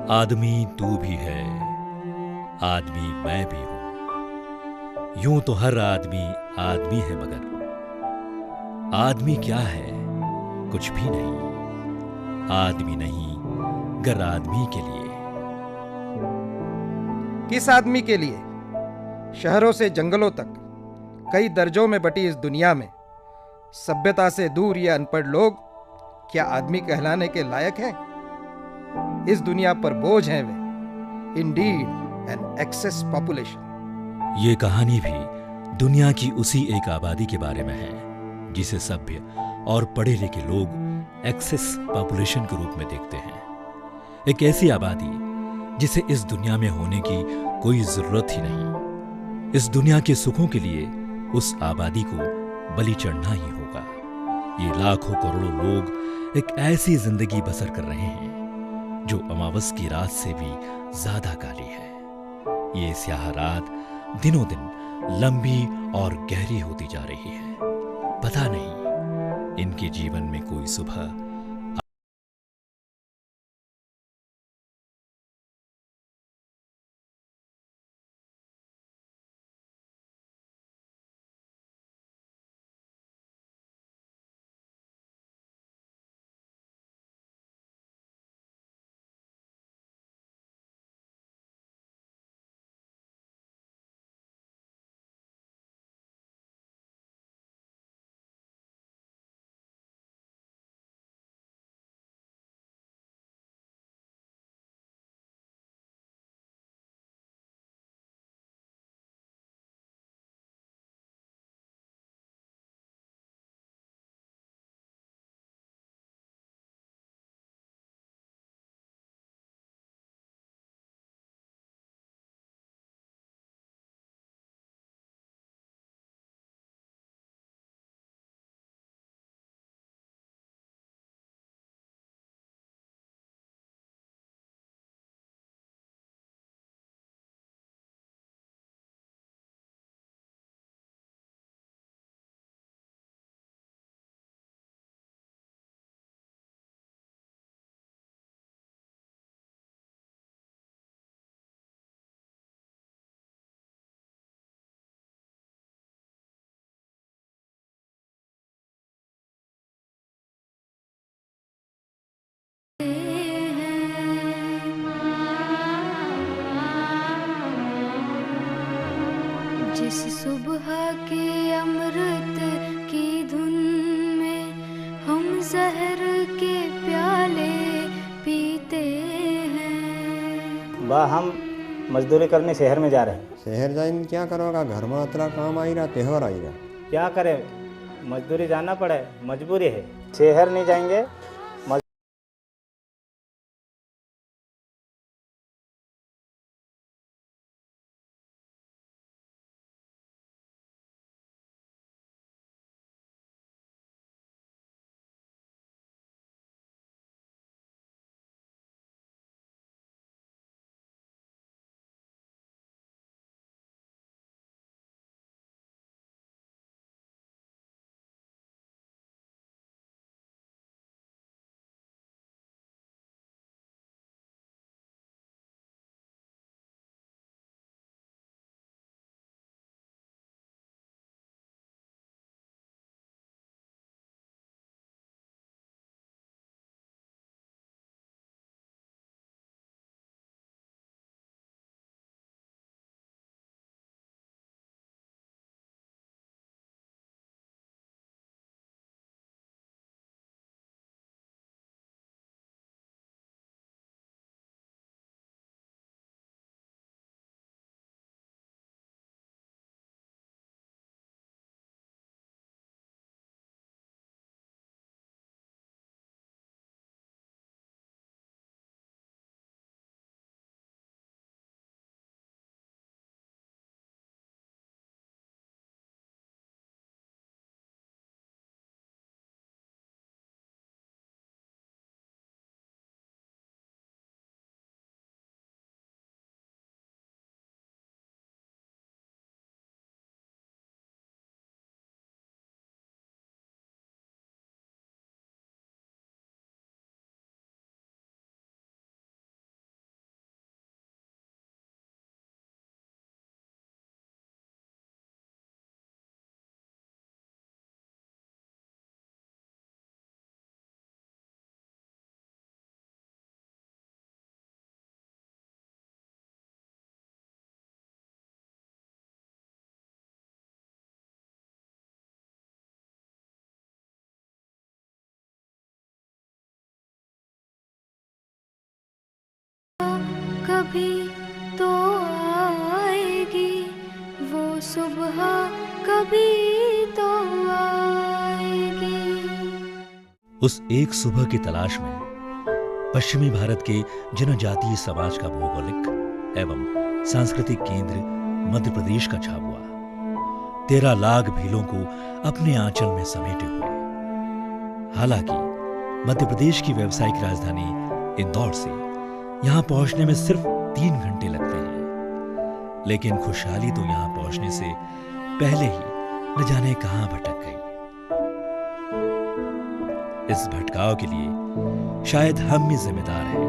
आदमी तू भी है, आदमी मैं भी हूं। यूं तो हर आदमी आदमी है, मगर आदमी क्या है? कुछ भी नहीं। आदमी नहीं, गर आदमी के लिए। किस आदमी के लिए? शहरों से जंगलों तक कई दर्जों में बटी इस दुनिया में सभ्यता से दूर ये अनपढ़ लोग क्या आदमी कहलाने के लायक हैं? इस दुनिया पर बोझ हैं वे, इंडीड एन एक्सेस पॉपुलेशन। ये कहानी भी दुनिया की उसी एक आबादी के बारे में है जिसे सभ्य और पढ़े लिखे लोग एक्सेस पॉपुलेशन के रूप में देखते हैं। एक ऐसी आबादी जिसे इस दुनिया में होने की कोई जरूरत ही नहीं। इस दुनिया के सुखों के लिए उस आबादी को बलि चढ़ना ही होगा। ये लाखों करोड़ों लोग एक ऐसी जिंदगी बसर कर रहे हैं जो अमावस की रात से भी ज्यादा काली है। ये स्याह रात दिनों दिन लंबी और गहरी होती जा रही है। पता नहीं इनके जीवन में कोई सुबह जिस सुबह के अमृत की धुन में हम जहर के प्याले पीते हैं। बा हम मजदूरी करने शहर में जा रहे हैं। शहर जाइन क्या करोगा? घर में इतना काम आई रहा, त्योहार आई रहा। क्या करें, मजदूरी जाना पड़े, मजबूरी है। शहर नहीं जाएंगे। कभी तो आएगी, वो सुबह कभी तो आएगी। उस एक सुबह की तलाश में पश्चिमी भारत के जनजातीय समाज का भौगोलिक एवं सांस्कृतिक केंद्र मध्य प्रदेश का झाबुआ 13 लाख भीलों को अपने आंचल में समेटे हुए। हालांकि मध्य प्रदेश की व्यावसायिक राजधानी इंदौर से यहां पहुंचने में सिर्फ 3 घंटे लगते हैं, लेकिन खुशहाली तो यहां पहुंचने से पहले ही न जाने कहां भटक गई। इस भटकाव के लिए शायद हम ही जिम्मेदार हैं।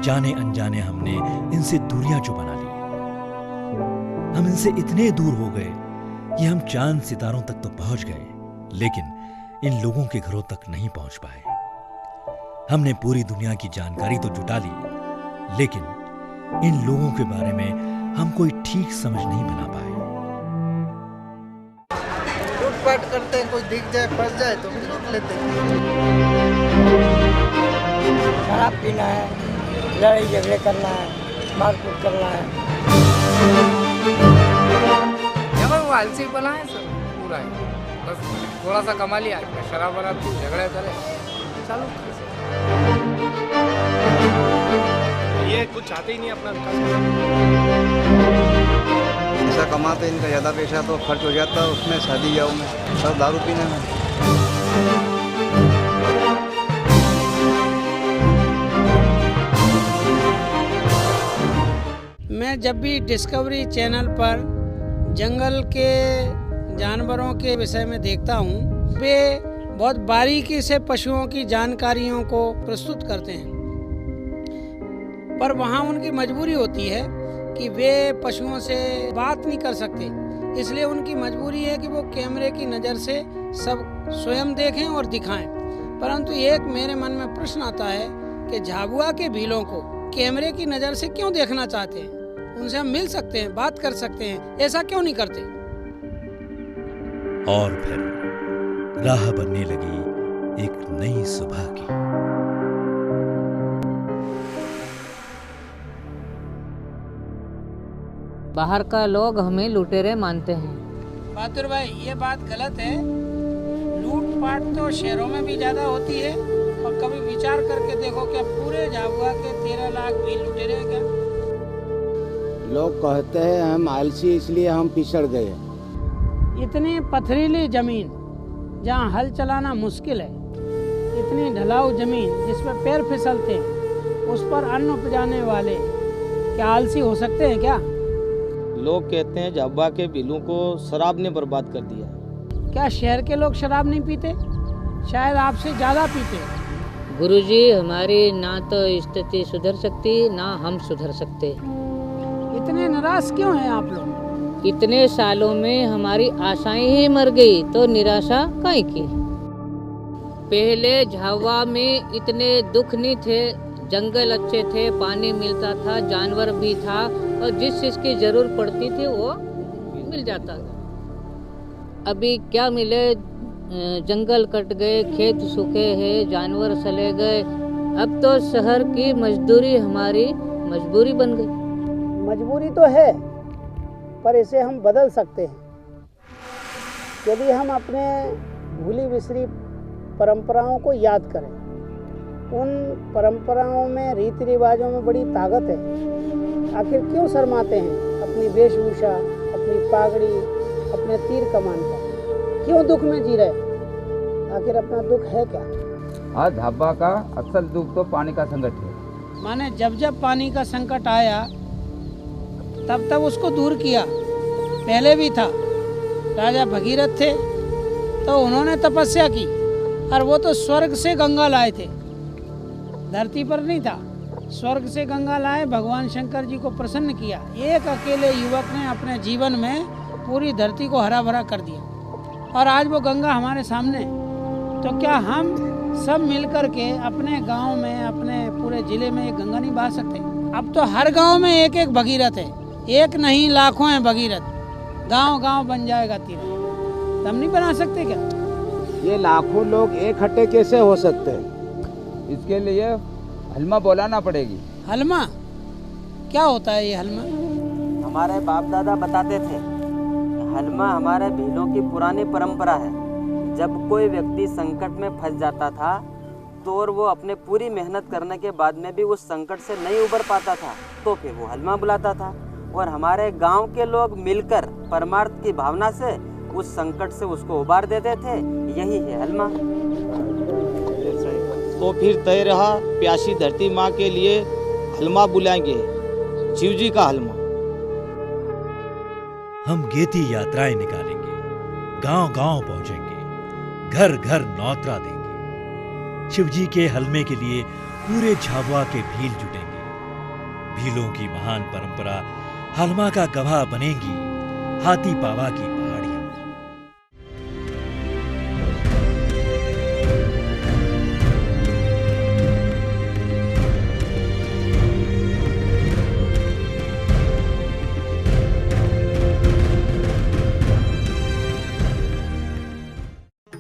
जाने अनजाने हमने इनसे दूरियां जो बना ली। हम इनसे इतने दूर हो गए कि हम चांद सितारों तक तो पहुंच गए, लेकिन इन लोगों के घरों तक नहीं पहुंच पाए। हमने पूरी दुनिया की जानकारी तो जुटा ली, लेकिन इन लोगों के बारे में हम कोई ठीक समझ नहीं बना पाए। लूटपाट करते हैं, कोई दिख जाए फंस जाए तो फिर लूट लेते हैं। शराब पीना है, लड़ाई झगड़े करना है, मारपीट करना है। यहाँ वो आलसी बना है सर, पूरा है। बस थोड़ा सा कमा लिया, शराब वराब पी झगड़े करे, चालू। ये कुछ चाहते ही नहीं अपना पैसा कमाते, इनका ज़्यादा पैसा तो खर्च हो जाता है उसमें, शादी ब्याह में, सब दारू पीने में। मैं जब भी डिस्कवरी चैनल पर जंगल के जानवरों के विषय में देखता हूँ, वे बहुत बारीकी से पशुओं की जानकारियों को प्रस्तुत करते हैं, पर वहाँ उनकी मजबूरी होती है कि वे पशुओं से बात नहीं कर सकते। इसलिए उनकी मजबूरी है कि वो कैमरे की नज़र से सब स्वयं देखें और दिखाएं। परंतु एक मेरे मन में प्रश्न आता है कि झाबुआ के भीलों को कैमरे की नज़र से क्यों देखना चाहते हैं? उनसे हम मिल सकते हैं, बात कर सकते हैं, ऐसा क्यों नहीं करते? और फिर राह बनने लगी एक नई सुबह की। बाहर का लोग हमें लुटेरे मानते हैं। बहादुर भाई, ये बात गलत है। लूटपाट तो शहरों में भी ज्यादा होती है, और कभी विचार करके देखो क्या पूरे झाबुआ के 13 लाख भी लुटेरे हैं क्या? लोग कहते हैं हम आलसी इसलिए हम पिछड़ गए। इतनी पथरीली जमीन जहाँ हल चलाना मुश्किल है, इतनी ढलाऊ जमीन जिसमें पैर फिसलते हैं, उस पर अन्न उपजाने वाले क्या आलसी हो सकते हैं क्या? लोग कहते हैं झाबुआ के भीलों को शराब ने बर्बाद कर दिया। क्या शहर के लोग शराब नहीं पीते? शायद आपसे ज्यादा पीते। गुरुजी, हमारी ना तो स्थिति सुधर सकती ना हम सुधर सकते। इतने नाराज क्यों हैं आप लोग? इतने सालों में हमारी आशाएं ही मर गई तो निराशा काहे की? पहले झाबुआ में इतने दुख नहीं थे, जंगल अच्छे थे, पानी मिलता था, जानवर भी था, और जिस चीज की जरूरत पड़ती थी वो मिल जाता था। अभी क्या मिले? जंगल कट गए, खेत सूखे हैं, जानवर चले गए। अब तो शहर की मजदूरी हमारी मजबूरी बन गई। मजबूरी तो है, पर इसे हम बदल सकते हैं यदि हम अपने भूली बिसरी परंपराओं को याद करें। उन परंपराओं में, रीति रिवाजों में बड़ी ताकत है। आखिर क्यों शर्माते हैं अपनी वेशभूषा, अपनी पागड़ी, अपने तीर कमान पर? क्यों दुख में जी रहे? आखिर अपना दुख है क्या? आज झाबुआ का असल दुख तो पानी का संकट है। माने जब जब पानी का संकट आया तब तब उसको दूर किया। पहले भी था, राजा भगीरथ थे तो उन्होंने तपस्या की, और वो तो स्वर्ग से गंगा लाए थे, धरती पर नहीं था। स्वर्ग से गंगा लाए, भगवान शंकर जी को प्रसन्न किया। एक अकेले युवक ने अपने जीवन में पूरी धरती को हरा भरा कर दिया, और आज वो गंगा हमारे सामने है। तो क्या हम सब मिलकर के अपने गांव में, अपने पूरे जिले में एक गंगा नहीं बहा सकते? अब तो हर गांव में एक एक भगीरथ है, एक नहीं लाखों हैं भगीरथ। गांव गांव बन जाएगा तीर्थ। हम नहीं बना सकते क्या? ये लाखों लोग इकट्ठे कैसे हो सकते हैं? इसके लिए हलमा बोलाना पड़ेगी। हलमा? क्या होता है ये हलमा? हमारे बाप दादा बताते थे, हलमा हमारे भीलों की पुरानी परंपरा है। जब कोई व्यक्ति संकट में फंस जाता था तो और वो अपने पूरी मेहनत करने के बाद में भी उस संकट से नहीं उबर पाता था तो फिर वो हलमा बुलाता था और हमारे गांव के लोग मिलकर परमार्थ की भावना से उस संकट से उसको उबार देते थे। यही है हलमा। तो फिर तय रहा, प्यासी धरती माँ के लिए हलमा बुलाएंगे, शिव जी का हलमा। हम गेती यात्राएं निकालेंगे, गांव-गांव पहुंचेंगे, घर घर नौतरा देंगे। शिवजी के हलमे के लिए पूरे झाबुआ के भील जुटेंगे। भीलों की महान परंपरा हलमा का गवाह बनेंगी हाथी पावा की पहाड़ियां।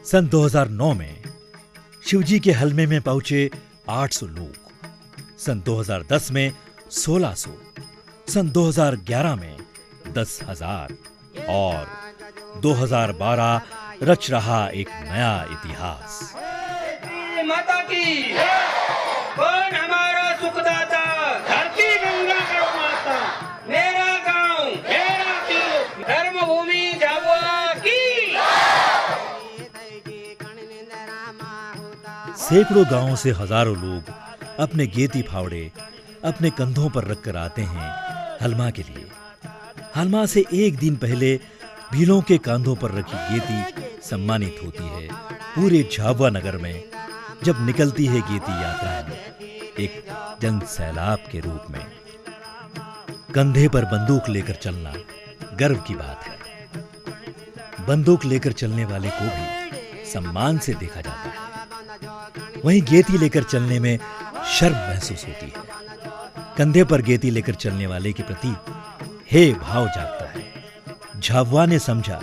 सन 2009 में शिवजी के हलमे में पहुंचे 800 लोग, सन 2010 में 1600, सन 2011 में 10,000 और 2012 रच रहा एक नया इतिहास। माता की कौन हमारा सुखदाता, धरती गंगा करो माता, मेरा गांव मेरा तीर, धर्म भूमि झाबुआ की। सैकड़ों गांवों से हजारों लोग अपने गेती फावड़े अपने कंधों पर रखकर आते हैं हलमा के लिए। हलमा से एक दिन पहले भीलों के कांधों पर रखी गेती सम्मानित होती है पूरे झाबुआ नगर में। जब निकलती है गेती यात्राएं एक जन सैलाब के रूप में। कंधे पर बंदूक लेकर चलना गर्व की बात है। बंदूक लेकर चलने वाले को भी सम्मान से देखा जाता है, वहीं गेती लेकर चलने में शर्म महसूस होती है। कंधे पर गेती लेकर चलने वाले के प्रति हे भाव जागता है। झाबुआ ने समझा,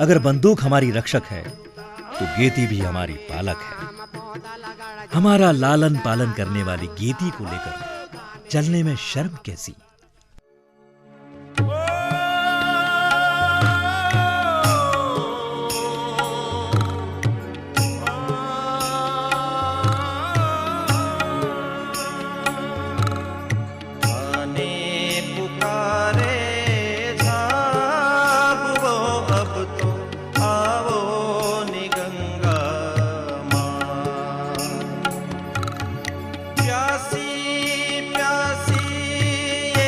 अगर बंदूक हमारी रक्षक है तो गेती भी हमारी पालक है। हमारा लालन पालन करने वाली गेती को लेकर चलने में शर्म कैसी। प्यासी प्यासी ये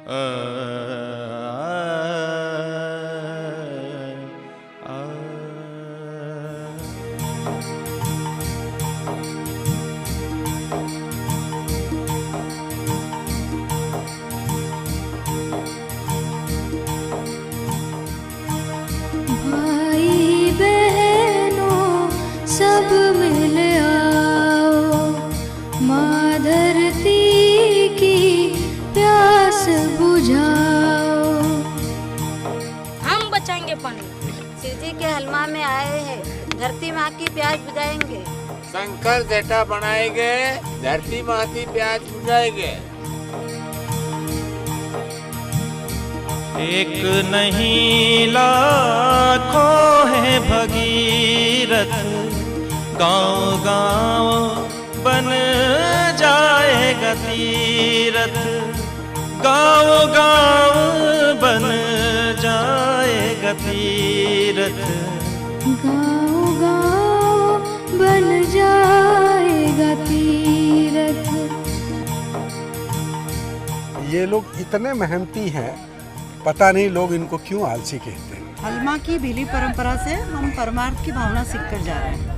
भाई बहनों सब मिल आओ, माँ धरती की प्यास बुझाओ। हम बचाएंगे पानी। शिव जी के हलमा में आए हैं, धरती माँ की प्यास बुझाएंगे। शंकर जटा बनाएंगे, धरती माँ की प्यास बुझाएंगे। एक नहीं लाखों है भगीरथ, गांव गांव बन जाएगा तीरथ, गांव गांव बन जाएगा तीरथ, गाँव गाँव बन जाएगा तीरथ। ये लोग इतने मेहनती हैं, पता नहीं लोग इनको क्यों आलसी कहते हैं। हलमा की भीली परंपरा से हम परमार्थ की भावना सीखकर जा रहे हैं।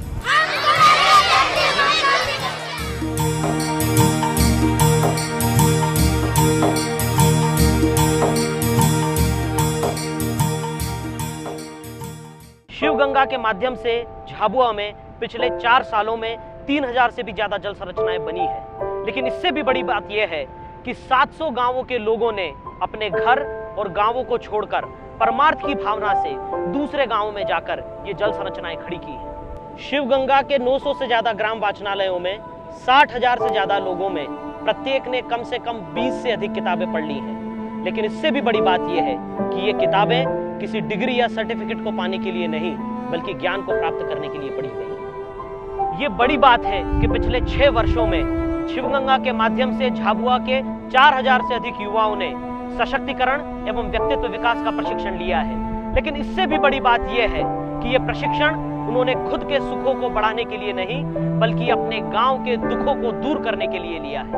शिव गंगा के माध्यम से झाबुआ में पिछले 4 सालों में 3000 से भी ज्यादा जल संरचनाएं बनी है। लेकिन इससे भी बड़ी बात यह है कि 700 गांवों के लोगों ने अपने घर और गांवों को छोड़कर परमार्थ की भावना से दूसरे गांवों में जाकर ये जल संरचनाएं खड़ी की है। शिव गंगा के 900 से ज्यादा ग्राम वाचनालयों में 60,000 से ज्यादा लोगों में प्रत्येक ने कम से कम 20 से अधिक किताबें पढ़ ली हैं। लेकिन इससे भी बड़ी बात यह है कि ये किताबें किसी डिग्री या सर्टिफिकेट को पाने के लिए नहीं, बल्कि ज्ञान को प्राप्त करने के लिए पढ़ी गई। ये बड़ी बात है कि पिछले 6 वर्षों में शिवगंगा के माध्यम से झाबुआ के 4000 से अधिक युवाओं ने सशक्तिकरण एवं व्यक्तित्व विकास का प्रशिक्षण लिया है। लेकिन इससे भी बड़ी बात यह है कि यह प्रशिक्षण उन्होंने खुद के सुखों को बढ़ाने के लिए नहीं, बल्कि अपने गांव के दुखों को दूर करने के लिए लिया है।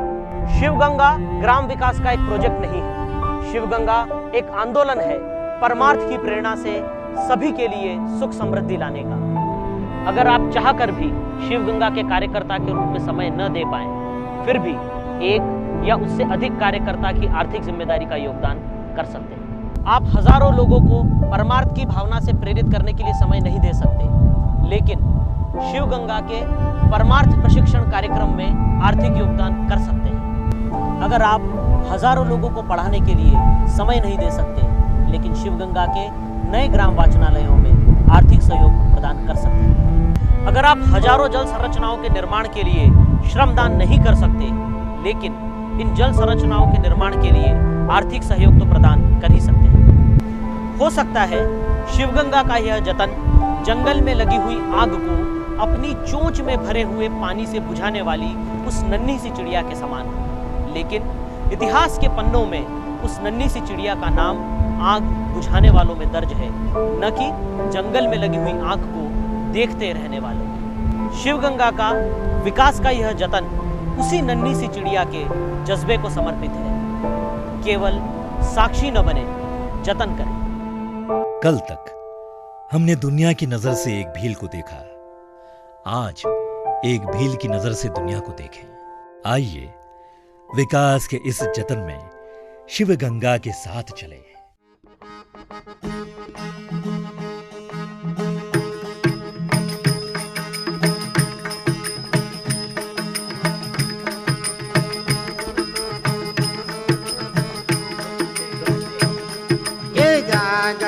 शिवगंगा ग्राम विकास का एक प्रोजेक्ट नहीं है, शिवगंगा एक आंदोलन है, परमार्थ की प्रेरणा से सभी के लिए सुख समृद्धि लाने का। अगर आप चाहकर भी शिवगंगा के कार्यकर्ता के रूप में समय न दे पाए, फिर भी एक या उससे अधिक कार्यकर्ता की आर्थिक जिम्मेदारी का योगदान कर सकते हैं। आप हजारों लोगों को परमार्थ की भावना से प्रेरित करने के लिए समय नहीं दे सकते, लेकिन शिवगंगा के परमार्थ प्रशिक्षण कार्यक्रम में आर्थिक योगदान कर सकते हैं। अगर आप हजारों लोगों को पढ़ाने के लिए समय नहीं दे सकते, लेकिन शिवगंगा के नए ग्राम वाचनालयों में आर्थिक सहयोग प्रदान कर सकते हैं। अगर आप हजारों जल संरचनाओं के निर्माण के लिए श्रमदान नहीं कर सकते, लेकिन इन जल संरचनाओं के निर्माण के लिए आर्थिक सहयोग तो प्रदान कर ही सकते हैं। हो सकता है शिवगंगा का यह जतन जंगल में लगी हुई आग को अपनी चोंच में भरे हुए पानी से बुझाने वाली उस नन्ही सी चिड़िया के समान हो, लेकिन इतिहास के पन्नों में उस नन्ही सी चिड़िया का नाम आग बुझाने वालों में दर्ज है, न कि जंगल में लगी हुई आग को देखते रहने वालों। शिवगंगा का विकास का यह जतन उसी नन्ही सी चिड़िया के जज्बे को समर्पित है। केवल साक्षी न बने, जतन करें। कल तक हमने दुनिया की नजर से एक भील को देखा, आज एक भील की नजर से दुनिया को देखें। आइए विकास के इस जतन में शिवगंगा के साथ चलें।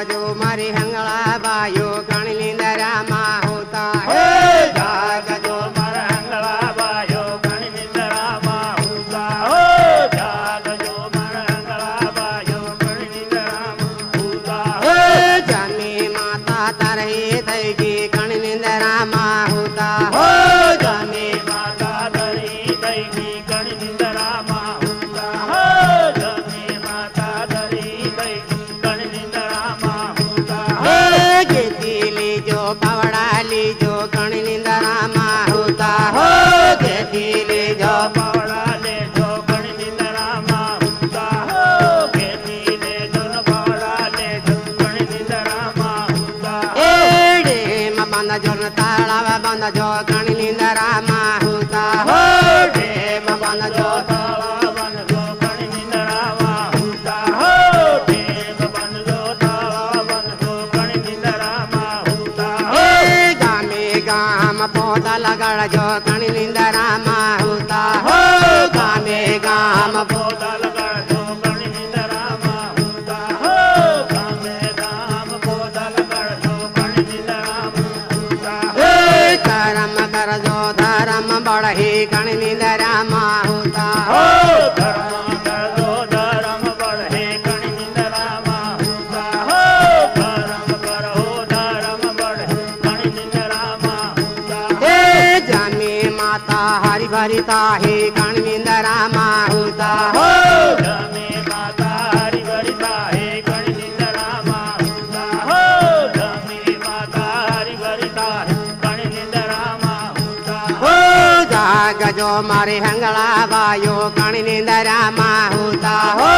जो मारे हंगला बायो गणलिंदरा मा होता है, जाग जो मारे हंगला बायो गणलिंदरा मा होता है, जाग जो मारे हंगला बायो गणलिंदरा मा होता है, जाने माता तरहे देगी गणलिंदरा मा होता है, जाने माता तरहे देगी गणलिंदरा मा होता है, जाने माता तरहे देगी गणलिंदरा मा बन जो कण निंदरा माहुता हो टेम बन जो ताला बन जो कण निंदरा माहुता हो टेम बन जो ताला बन जो कण निंदरा माहुता हो गामे गाम पौधा लगड़ जो कण निंदरा माहुता हो गामे गाम पौधा लगड़ जो कण निंदरा माहुता हो गामे गाम पौधा लगड़ जो कण निंदरा माहुता हो कर्म कर जो धर्म बढ़ही कण निंदरा माहुता हो धर्म कर जो धर्म बढ़े कण निंदरा माहुता हो धर्म करो धर्म बढ़े कण निंदरा माहुता हे जाने माता हरि भरिता हे कण निंदरा माहुता हो जाने माता हरि भरिता हे कण निंदरा माहुता हो जाने माता हरि भरिता हे कण निंदरा माहुता हो जाग जो मारे हंगला बायो कण निंदरा माहुता हो